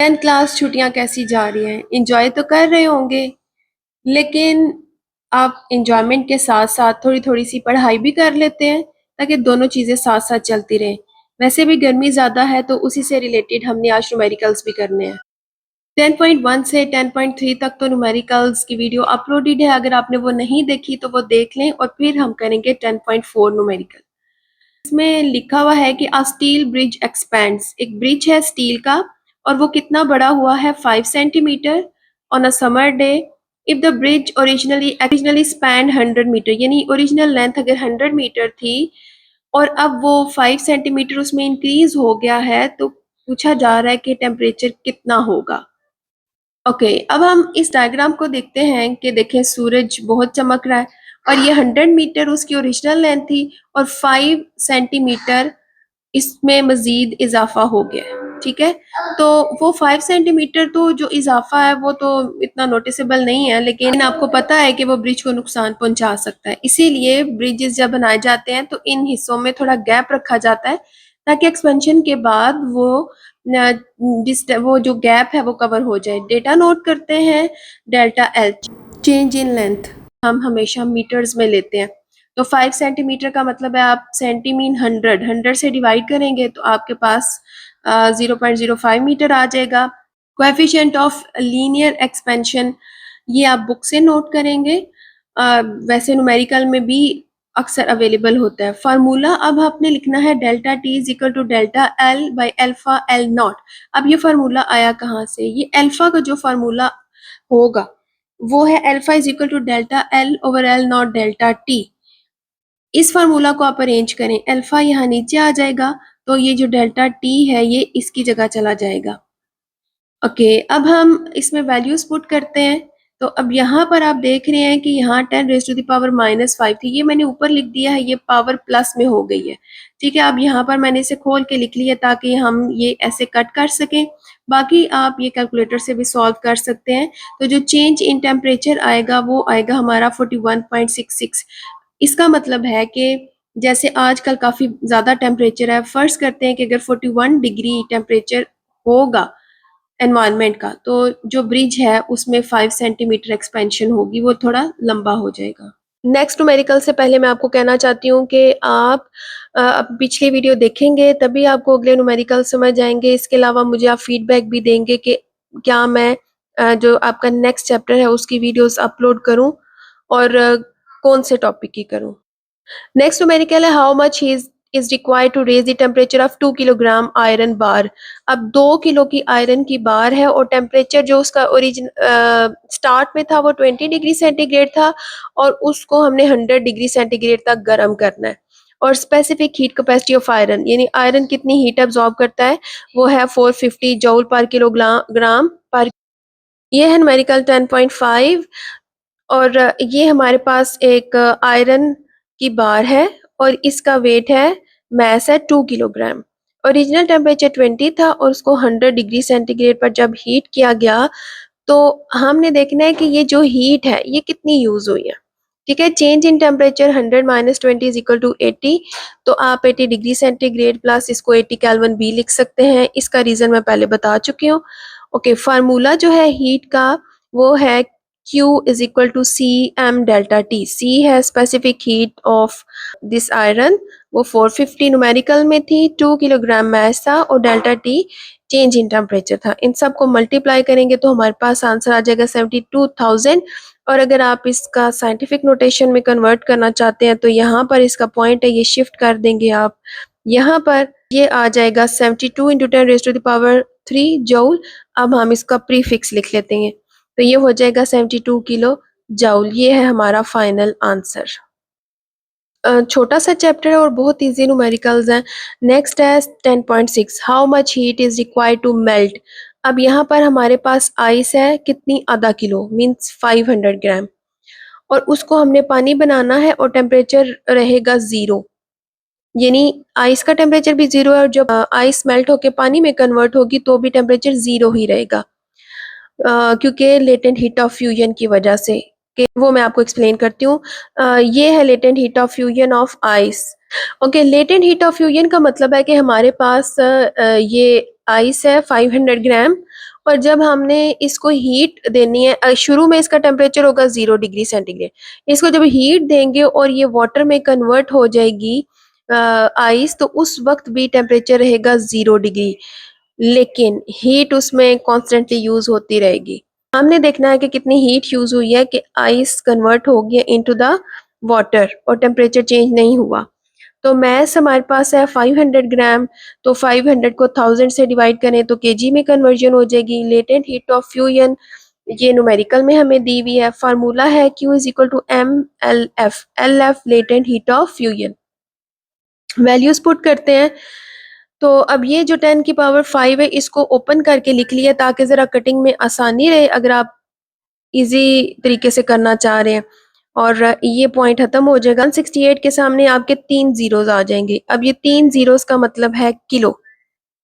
10th class छुट्टियां कैसी जा रही हैं? एंजॉय तो कर रहे होंगे, लेकिन आप एंजॉयमेंट के साथ साथ थोड़ी थोड़ी सी पढ़ाई भी कर लेते हैं ताकि दोनों चीजें साथ साथ चलती रहें। वैसे भी गर्मी ज्यादा है तो उसी से रिलेटेड हमने आज न्यूमेरिकल्स भी करने हैं। 10.1 से 10.3 तक तो न्यूमेरिकल्स की वीडियो अपलोडेड है, अगर आपने वो नहीं देखी तो वो देख लें और फिर हम करेंगे 10.4 न्यूमेरिकल। इसमें लिखा हुआ है कि अ स्टील ब्रिज एक्सपेंड्स, एक ब्रिज है स्टील का और वो कितना बड़ा हुआ है 5 centimetre on a summer day. If the bridge originally span 100 metre, यानी ओरिजिनल लेंथ अगर 100 मीटर थी और अब वो 5 सेंटीमीटर उसमें इंक्रीज हो गया है, तो पूछा जा रहा है कि टेम्परेचर कितना होगा। ओके, अब हम इस डायग्राम को देखते हैं कि देखें सूरज बहुत चमक रहा है और ये 100 मीटर उसकी ओरिजिनल लेंथ थी और 5 सेंटीमीटर इसमें मजीद इजाफा हो गया है। ठीक है, तो वो 5 सेंटीमीटर तो जो इजाफा है वो तो इतना नोटिसेबल नहीं है, लेकिन आपको पता है कि वो ब्रिज को नुकसान पहुंचा सकता है। इसीलिए ब्रिजेस जब बनाए जाते हैं तो इन हिस्सों में थोड़ा गैप रखा जाता है ताकि एक्सपेंशन के बाद वो जो गैप है वो कवर हो जाए। डेटा नोट करते हैं delta L, change in length हम हमेशा मीटर्स में लेते हैं। तो 5 सेंटीमीटर का मतलब है आप सेंटीमीन 100 से डिवाइड करेंगे तो आपके पास 0.05 मीटर आ जाएगा। कोएफिशिएंट ऑफ लीनियर एक्सपेंशन ये आप बुक से नोट करेंगे, वैसे न्यूमेरिकल में भी अक्सर अवेलेबल होता है। फार्मूला अब आपने लिखना है delta T is equal to delta L by alpha L naught. अब ये फार्मूला आया कहाँ से? ये अल्फा का जो फार्मूला होगा वो है alpha is equal to delta L over L naught delta T. इस फार्मूला को आप अरेंज करें, अल्फा यहाँ नीचे आ जाएगा तो ये जो डेल्टा टी है ये इसकी जगह चला जाएगा। ओके, अब हम इसमें वैल्यूज पुट करते हैं। तो अब यहाँ पर आप देख रहे हैं कि यहाँ 10 रेज टू द पावर -5 थी, ये मैंने ऊपर लिख दिया है, ये पावर प्लस में हो गई है। ठीक है, अब यहाँ पर मैंने इसे खोल के लिख लिया ताकि हम ये ऐसे कट कर सकें। बाकी आप ये कैलकुलेटर से भी सॉल्व कर सकते हैं। तो जो चेंज इन टेम्परेचर आएगा वो आएगा हमारा 41.66। इसका मतलब है कि जैसे आजकल काफ़ी ज़्यादा टेम्परेचर है, फर्ज करते हैं कि अगर 41 डिग्री टेम्परेचर होगा एनवायरनमेंट का, तो जो ब्रिज है उसमें 5 सेंटीमीटर एक्सपेंशन होगी, वो थोड़ा लंबा हो जाएगा। नेक्स्ट न्यूमेरिकल से पहले मैं आपको कहना चाहती हूँ कि आप पिछली वीडियो देखेंगे तभी आपको अगले न्यूमेरिकल समझ आएंगे। इसके अलावा मुझे आप फीडबैक भी देंगे कि क्या मैं जो आपका नेक्स्ट चैप्टर है उसकी वीडियोस अपलोड करूँ और कौन से टॉपिक की करूँ। नेक्स्ट न्यूमेरिकल है how much is required to raise the temperature of 2 kilogram iron bar. अब 2 किलो की आयरन की बार है और टेम्परेचर जो उसका ओरिजिन स्टार्ट में था वो 20 डिग्री सेंटीग्रेड था और उसको हमने 100 डिग्री सेंटीग्रेड तक गर्म करना है। और specific heat capacity of iron, यानी आयरन कितनी हीट एब्जॉर्ब करता है, वो है 450 जूल पर किलोग्राम पर। ये है न्यूमेरिकल 10.5 और ये हमारे पास एक आयरन की बार है और इसका वेट है, मास है 2 किलोग्राम। ओरिजिनल टेम्परेचर 20 था और उसको 100 डिग्री सेंटीग्रेड पर जब हीट किया गया तो हमने देखना है कि ये जो हीट है ये कितनी यूज हुई है। ठीक है, change in temperature 100 minus 20 is equal to 80। तो आप 80 डिग्री सेंटीग्रेड प्लस इसको 80 केल्विन भी लिख सकते हैं, इसका रीजन मैं पहले बता चुकी हूँ। ओके, फार्मूला जो है हीट का वो है Q is equal to Cm delta T। C है specific heat of this iron, वो 450 न्यूमेरिकल में थी, 2 किलोग्राम मास था और delta T change in temperature था। इन सब को मल्टीप्लाई करेंगे तो हमारे पास आंसर आ जाएगा 72,000। और अगर आप इसका साइंटिफिक नोटेशन में कन्वर्ट करना चाहते हैं तो यहाँ पर इसका पॉइंट है, ये शिफ्ट कर देंगे आप यहाँ पर, ये आ जाएगा 72 into 10 raise to the power 3 joule. अब हम इसका प्रीफिक्स लिख लेते हैं तो ये हो जाएगा 72 किलो जूल। ये है हमारा फाइनल आंसर। छोटा सा चैप्टर है और बहुत इजी न्यूमेरिकल्स हैं। नेक्स्ट है 10.6 how much heat is required to melt. अब यहाँ पर हमारे पास आइस है, कितनी, आधा किलो मीन्स 500 ग्राम, और उसको हमने पानी बनाना है और टेम्परेचर रहेगा 0, यानी आइस का टेम्परेचर भी 0 है और जब आइस मेल्ट होके पानी में कन्वर्ट होगी तो भी टेम्परेचर 0 ही रहेगा, क्योंकि लेटेंट हीट ऑफ फ्यूजन की वजह से। वो मैं आपको एक्सप्लेन करती हूँ। ये है latent heat of fusion of ice. Okay, latent heat of fusion का मतलब है कि हमारे पास ये आइस है 500 ग्राम और जब हमने इसको हीट देनी है, शुरू में इसका टेम्परेचर होगा 0 डिग्री सेंटीग्रेड। इसको जब हीट देंगे और ये वाटर में कन्वर्ट हो जाएगी आइस, तो उस वक्त भी टेम्परेचर रहेगा 0 डिग्री, लेकिन हीट उसमें कॉन्स्टेंटली यूज होती रहेगी। हमने देखना है कि कितनी हीट यूज हुई है कि आइस कन्वर्ट हो गया इनटू द वाटर और टेम्परेचर चेंज नहीं हुआ। तो मैथ्स हमारे पास है 500 ग्राम, तो 500 को 1000 से डिवाइड करें तो केजी में कन्वर्जन हो जाएगी। लेटेंट हीट ऑफ फ्यूजन ये न्यूमेरिकल में हमें दी हुई है, फार्मूला है Q is equal to MLF, LF latent heat of fusion. Values put करते हैं, तो अब ये जो 10 की पावर 5 है इसको ओपन करके लिख लिया ताकि ज़रा कटिंग में आसानी रहे अगर आप इजी तरीके से करना चाह रहे हैं। और ये पॉइंट खत्म हो जाएगा। 168 के सामने आपके 3 जीरोस आ जाएंगे। अब ये 3 जीरोस का मतलब है किलो,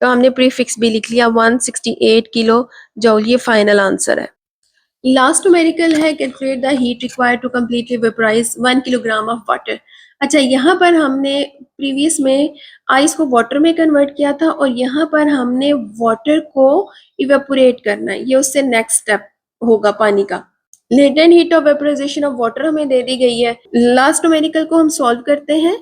तो हमने प्रीफिक्स भी लिख लिया 168 किलो जूल, ये फाइनल आंसर है। लास्ट न्यूमेरिकल है calculate the heat required to completely vaporise 1 kilogram of water. अच्छा, यहाँ पर हमने प्रीवियस में आइस को वाटर में कन्वर्ट किया था और यहाँ पर हमने वाटर को इवेपोरेट करना है, ये उससे नेक्स्ट स्टेप होगा पानी का। Latent heat of vaporisation of water हमें दे दी गई है। लास्ट न्यूमेरिकल को हम सॉल्व करते हैं।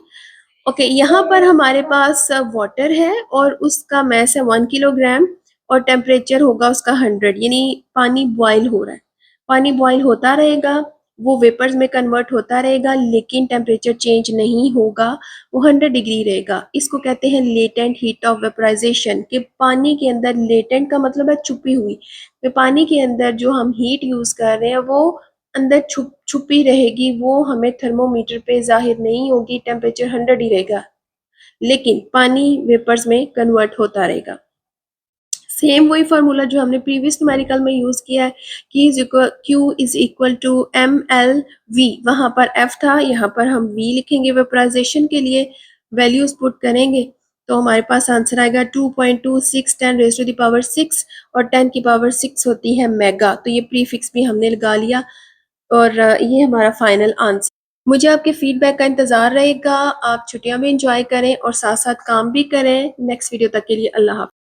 ओके, यहाँ पर हमारे पास वाटर है और उसका मैस है 1 किलोग्राम और टेम्परेचर होगा उसका 100, यानी पानी बॉयल हो रहा है। पानी बॉयल होता रहेगा, वो वेपर्स में कन्वर्ट होता रहेगा, लेकिन टेम्परेचर चेंज नहीं होगा, वो 100 डिग्री रहेगा। इसको कहते हैं लेटेंट हीट ऑफ वेपराइजेशन, कि पानी के अंदर, लेटेंट का मतलब है छुपी हुई, कि पानी के अंदर जो हम हीट यूज कर रहे हैं वो अंदर छुपी रहेगी, वो हमें थर्मोमीटर पे जाहिर नहीं होगी, टेम्परेचर 100 ही रहेगा, लेकिन पानी वेपर्स में कन्वर्ट होता रहेगा। सेम वही फार्मूला जो हमने प्रीवियस न्यूमेरिकल में यूज किया है कि Q is equal to MLV, वहां पर F था, यहाँ पर हम V लिखेंगे वेपराइजेशन के लिए, वैल्यूज पुट करेंगे तो हमारे पास आंसर आएगा 2.26 10 रेज़ टू द पावर 6 और 10 की पावर 6 होती है मेगा। तो ये प्रीफिक्स भी हमने लगा लिया और ये हमारा फाइनल आंसर। मुझे आपके फीडबैक का इंतजार रहेगा। आप छुट्टियां भी इंजॉय करें और साथ साथ काम भी करें। नेक्स्ट वीडियो तक के लिए अल्लाह हाफ़िज़।